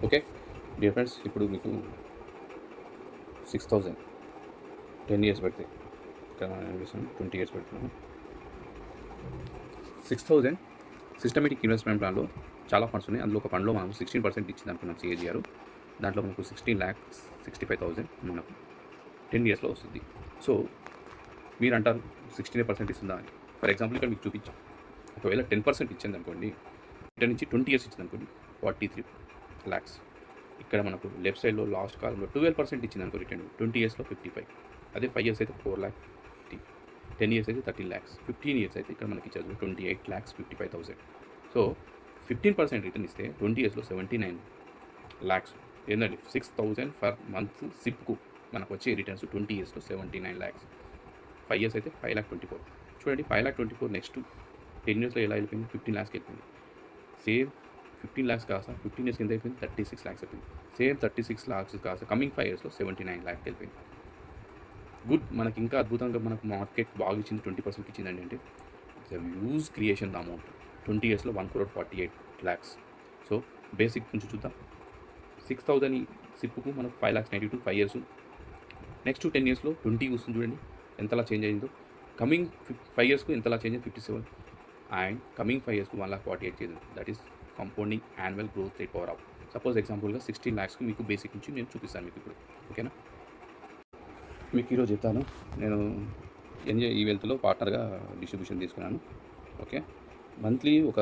Okay dear friends, ఇప్పుడు మీకు 6000 10 years పెడితే ఇక్కడ మనం ఏం చేస్తున్నాం, 20 ఇయర్స్ పెడుతున్నాము. 6000 సిస్టమేటిక్ ఇన్వెస్ట్మెంట్ ప్లాన్లో చాలా ఫండ్స్ ఉన్నాయి. అందులో ఒక ఫండ్లో మనం 16% ఇచ్చింది అనుకున్నాం సిఏజీఆర్. దాంట్లో మనకు 16,65,000 మనకు 10 ఇయర్స్లో వస్తుంది. సో మీరు అంటారు 16% ఇస్తుందా అని. ఫర్ ఎగ్జాంపుల్ ఇక్కడ మీకు చూపించాం. ఒకవేళ 10% ఇచ్చింది అనుకోండి, ఇక్కడ నుంచి 20 ఇయర్స్ ఇచ్చింది అనుకోండి, 43 lakhs. ఇక్కడ మనకు లెఫ్ట్ సైడ్లో లాస్ట్ కాలంలో 12% ఇచ్చింది అనుకో రిటర్న్, 20 ఇయర్స్లో 55. అదే 5 ఇయర్స్ అయితే 4 lakh 10 ఇయర్స్ అయితే 13 lakhs, 15 ఇయర్స్ అయితే ఇక్కడ మనకి చదువు 28,55,000. సో 15% రిటర్న్ ఇస్తే 20 ఇయర్స్లో 79 lakhs. ఏంటండి 6,000 ఫర్ మంత్ సిప్కు మనకు వచ్చే రిటర్న్స్ 20 ఇయర్స్లో 79 lakhs. 5 ఇయర్స్ అయితే 5,24,000. చూడండి 5,24,000 నెక్స్ట్ 10 ఇయర్స్లో ఎలా వెళ్ళిపోయింది, 15 lakhsకి వెళ్ళిపోయింది. సేమ్ 15 lakhs కాస్త 15 ఇయర్స్ కింద అయిపోయింది, 36 lakhs అయిపోయింది. సేమ్ 36 lakhs కాస్త కమింగ్ 5 ఇయర్స్లో 79 lakhs వెళ్ళిపోయింది. గుడ్. మనకి ఇంకా అద్భుతంగా మనకు మార్కెట్ బాగా ఇచ్చింది, 20% ఇచ్చిందండి. అంటే ఇట్స్ హ్యూజ్ క్రియేషన్ అమౌంట్. 20 ఇయర్స్లో 1,48 lakhs. సో బేసిక్ కొంచెం చూద్దాం. 6,000 సిప్పుకు మనకు 5,92,000 5 ఇయర్స్. నెక్స్ట్ 10 ఇయర్స్లో 20 వస్తుంది. చూడండి ఎంతలా చేంజ్ అయిందో. కమింగ్ 5 ఇయర్స్కు ఎంతలా చేంజ్ అయింది, 57. And coming 5 ఇయర్స్కు 1,48,000 change. That is compounding annual growth rate power of. Suppose ఎగ్జాంపుల్గా 16 lakhsకి మీకు బేసిక్ నుంచి నేను చూపిస్తాను మీకు ఇప్పుడు. ఓకేనా, మీకు ఈరోజు చెప్తాను. నేను ఎన్జే ఈ వెల్త్లో పార్ట్నర్గా డిస్ట్రిబ్యూషన్ తీసుకున్నాను. ఓకే, మంత్లీ ఒక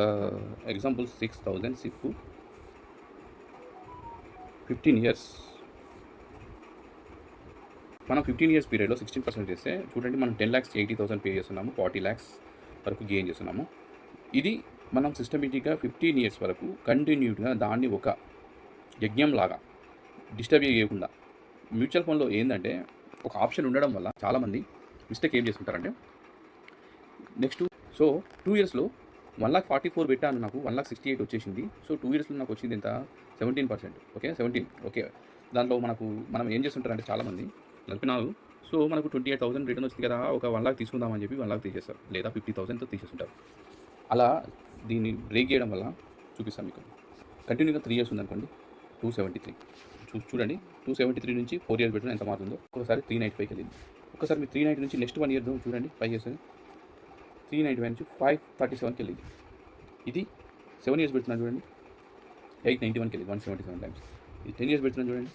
ఎగ్జాంపుల్ 6,000 సిప్పు 15 ఇయర్స్. మనం 15 ఇయర్స్ పీరియడ్లో 16% చేస్తే చూడండి, మనం 10,80,000 పే చేస్తున్నాము, 40 lakhs వరకు గెయిన్ చేస్తున్నాము. ఇది మనం సిస్టమేటిక్గా 15 ఇయర్స్ వరకు కంటిన్యూడ్గా దాన్ని ఒక యజ్ఞంలాగా డిస్టర్బ్ చేయకుండా. మ్యూచువల్ ఫండ్లో ఏంటంటే ఒక ఆప్షన్ ఉండడం వల్ల చాలామంది మిస్టేక్ ఏం చేసుకుంటారంటే, నెక్స్ట్ 2 ఇయర్స్లో 1,44,000 పెట్టాను, నాకు 1,68,000 వచ్చేసింది. సో 2 ఇయర్స్లో నాకు వచ్చింది ఎంత, 17%. ఓకే 17. ఓకే, దాంట్లో మనం ఏం చేస్తుంటారంటే చాలామంది నలిపినారు. సో మనకు 28,000 రిటర్న్ వచ్చింది కదా, ఒక 1,00,000 తీసుకుందామని చెప్పి 1,00,000 తీసేస్తారు, లేదా 50,000తో తీసేస్తుంటారు. అలా దీన్ని బ్రేక్ చేయడం వల్ల చూపిస్తాను మీకు. కంటిన్యూగా 3 ఇయర్స్ ఉందనుకోండి, 273. చూడండి 273 నుంచి 4 ఇయర్స్ పెట్టిన ఎంత మారుతుందో. ఒకసారి 395కి వెళ్ళింది. ఒకసారి మీరు 390 నుంచి నెక్స్ట్ 1 ఇయర్ చూడండి, 5 ఇయర్స్ 395 నుంచి 537కి వెళ్ళింది. ఇది 7 ఇయర్స్ పెడుతున్నాను చూడండి, 891కి వెళ్ళింది, 177 times. ఇది 10 ఇయర్స్ పెడుతున్నాను చూడండి,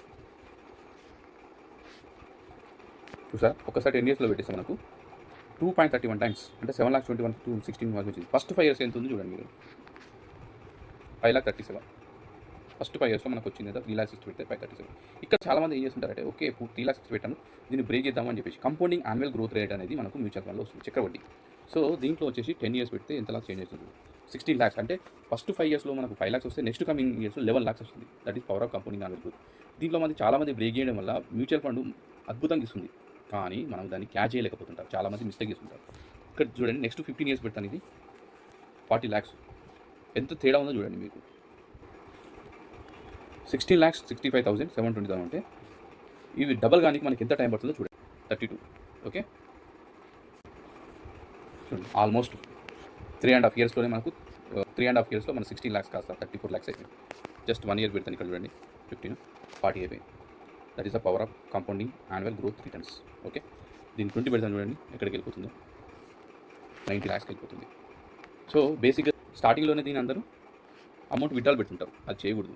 చూసారా. ఒకసారి 10 ఇయర్స్లో పెట్టేస్తే మనకు 2.31 times, అంటే 7,21,000 to 16 వరకు వచ్చింది. ఫస్ట్ 5 ఇయర్స్ ఎంత ఉంది చూడండి మీరు, 5,37,000. ఫస్ట్ 5 ఇయర్స్లో మనకు వచ్చింది కదా 3,60,000 పెడితే 537. ఇక్కడ చాలామంది ఏం చేస్తుంటారంటే, ఓకే 3,60,000 పెట్టాను, దీన్ని బ్రేక్ చేద్దామని చెప్పేసి కంపౌండింగ్ యాన్యువల్ గ్రోత్ రేట్ అనేది మనకు మ్యూచువల్ ఫండ్లో వస్తుంది, చక్రవడ్డీ. సో దీంట్లో వచ్చేసి 10 ఇయర్స్ పెడితే ఎంతలా చేంజ్ అవుతుంది, 16 lakhs. అంటే ఫస్ట్ 5 ఇయర్స్లో మనకు 5 lakhs వస్తే నెక్స్ట్ కమింగ్ ఇయర్స్లో 11 lakhs వస్తుంది. That is power of compounding annual growth. దీంట్లో చాలామంది బ్రేక్ చేయడం వల్ల మ్యూచువల్ ఫండ్ అద్భుతంగా ఇస్తుంది, కానీ మనం దాన్ని క్యాచ్ చేయలేకపోతుంటారు. చాలామంది మిస్టేక్ చేస్తుంటారు. ఇక్కడ చూడండి, నెక్స్ట్ 15 ఇయర్స్ పెడతాను, ఇది 40 lakhs. ఎంత తేడా ఉందో చూడండి మీకు. 16,65,720 అంటే ఇవి డబల్ కానీ మనకి ఎంత టైం పడుతుందో చూడండి, 32. ఓకే, చూడండి ఆల్మోస్ట్ 3.5 ఇయర్స్లోనే మనకు 3.5 ఇయర్స్లో మన 16 lakhs కాస్త 34 lakhs అయిపోయింది. జస్ట్ 1 ఇయర్ పెడతాను, ఇక్కడ చూడండి 15 40 అయిపోయింది. That is the power of compounding annual growth returns. Okay, దీన్ని 20 పెడతాను చూడండి, ఎక్కడికి వెళ్ళిపోతుందో 90 lakhsకి వెళ్ళిపోతుంది. సో బేసిక్గా స్టార్టింగ్లోనే దీని అందరూ అమౌంట్ విత్డ్రాల్ పెడుతుంటారు, అది చేయకూడదు.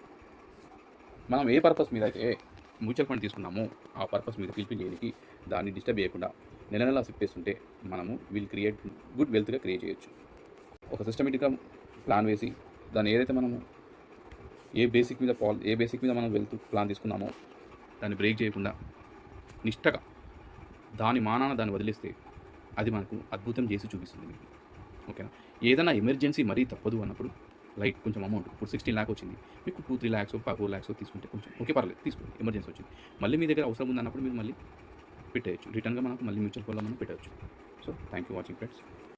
మనం ఏ పర్పస్ మీద అయితే మ్యూచువల్ ఫండ్ తీసుకున్నామో ఆ పర్పస్ మీద ఫిల్ఫిల్ చేయడానికి దాన్ని డిస్టర్బ్ చేయకుండా నెల నెలా సిప్పేస్తుంటే మనము క్రియేట్ గుడ్ వెల్త్గా క్రియేట్ చేయొచ్చు. ఒక సిస్టమేటిక్గా ప్లాన్ వేసి దాన్ని ఏదైతే మనము ఏ బేసిక్ మీద మనం వెల్త్ ప్లాన్ తీసుకున్నామో దాన్ని బ్రేక్ చేయకుండా నిష్టగా దాని మానాన దాన్ని వదిలేస్తే అది మనకు అద్భుతం చేసి చూపిస్తుంది మీకు. ఓకేనా, ఏదైనా ఎమర్జెన్సీ మరీ తప్పదు అన్నప్పుడు లైట్ కొంచెం అమౌంట్, ఇప్పుడు 16 lakhs వచ్చింది, మీకు 2-3 lakhs 4 lakhs తీసుకుంటే కొంచెం ఓకే పర్లేదు, తీసుకోండి. ఎమర్జెన్సీ వచ్చింది, మళ్ళీ మీ దగ్గర అవసరం ఉంది అన్నప్పుడు మీరు మళ్ళీ పెట్టేయచ్చు, రిటర్న్గా మనకు మళ్ళీ మ్యూచువల్ ఫండ్లో మనం పెట్టవచ్చు. So thank you watching friends.